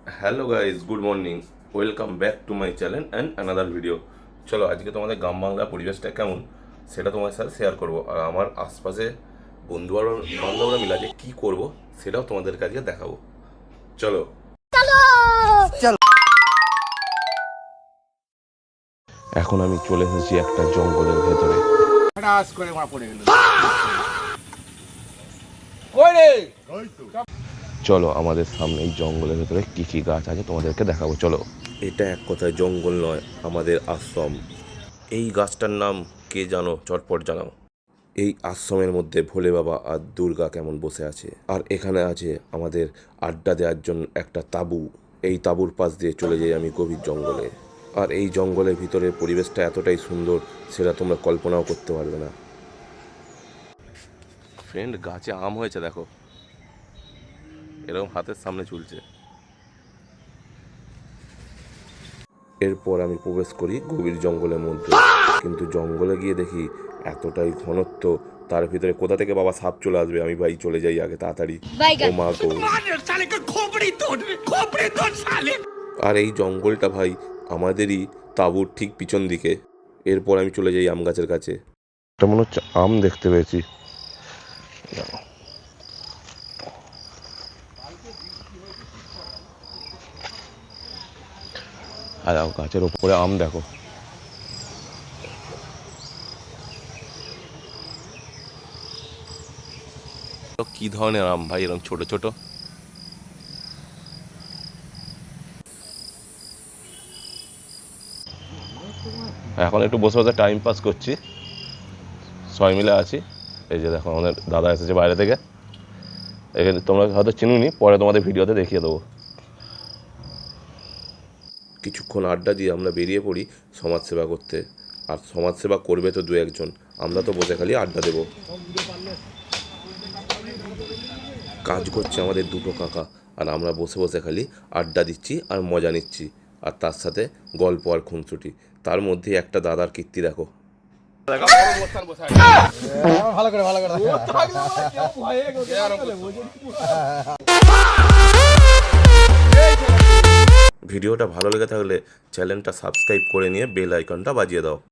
Hello guys, good morning. Welcome back to my channel and another video. চলো আজকে তোমাদের গ্রাম বাংলার পরিবেশটা কেমন সেটা তোমাদের সাথে শেয়ার করবো, আর আমার আশপাশে বন্ধু আর বান্ধবরা মিলে যে কী করবো সেটাও তোমাদের কাছে দেখাবো। চলো। এখন আমি চলে এসেছি একটা জঙ্গলের ভেতরে। চলো আমাদের সামনে এই জঙ্গলের ভেতরে কী কী গাছ আছে তোমাদেরকে দেখাবো। চলো, এটা এক কথায় জঙ্গল নয়, আমাদের আশ্রম। এই গাছটার নাম কে জানো? চটপট জানাও। এই আশ্রমের মধ্যে ভোলে বাবা আর দুর্গা কেমন বসে আছে, আর এখানে আছে আমাদের আড্ডা দেওয়ার জন্য একটা তাঁবু। এই তাঁবুর পাশ দিয়ে চলে যাই আমি গভীর জঙ্গলে, আর এই জঙ্গলের ভিতরে পরিবেশটা এতটাই সুন্দর সেটা তোমরা কল্পনাও করতে পারবে না। ফ্রেন্ড, গাছে আম হয়েছে দেখো, এরকম হাতের সামনে ঝুলছে। এরপর আমি প্রবেশ করি গভীর জঙ্গলের মধ্যে, কিন্তু জঙ্গলে গিয়ে দেখি এতটাই ঘনত্ব, তার ভিতরে কোথা থেকে বাবা সাপ চলে আসবে। আমি ভাই চলে যাই আগে তাড়াতাড়ি। ও মা গো! আর এই জঙ্গলটা ভাই আমাদেরই তাঁবুর ঠিক পিছন দিকে। এরপর আমি চলে যাই আম গাছের কাছে। এটা মনে হচ্ছে আম দেখতে পেয়েছি। আর গাছের ওপরে আম দেখো। কি ধরনের আম ভাই, এরকম ছোট ছোট। এখন একটু বসে বসে টাইম পাস করছি, সবাই মিলে আছি। এই যে দেখো আমাদের দাদা এসেছে বাইরে থেকে, এখানে তোমরা হয়তো চিনুনি, পরে তোমাদের ভিডিওতে দেখিয়ে দেবো। কিছুক্ষণ আড্ডা দিয়ে আমরা বেরিয়ে পড়ি সমাজসেবা করতে। আর সমাজসেবা করবে তো দু একজন, আমরা তো বসে খালি আড্ডা দেবো। কাজ করছে আমাদের দুটো কাকা, আর আমরা বসে বসে খালি আড্ডা দিচ্ছি আর মজা নিচ্ছি, আর তার সাথে গল্প আর খুনসুটি। তার মধ্যে একটা দাদার কীর্তি দেখো। ভিডিওটা ভালো লেগে থাকলে চ্যানেলটা সাবস্ক্রাইব করে নিয়ে বেল আইকনটা বাজিয়ে দাও।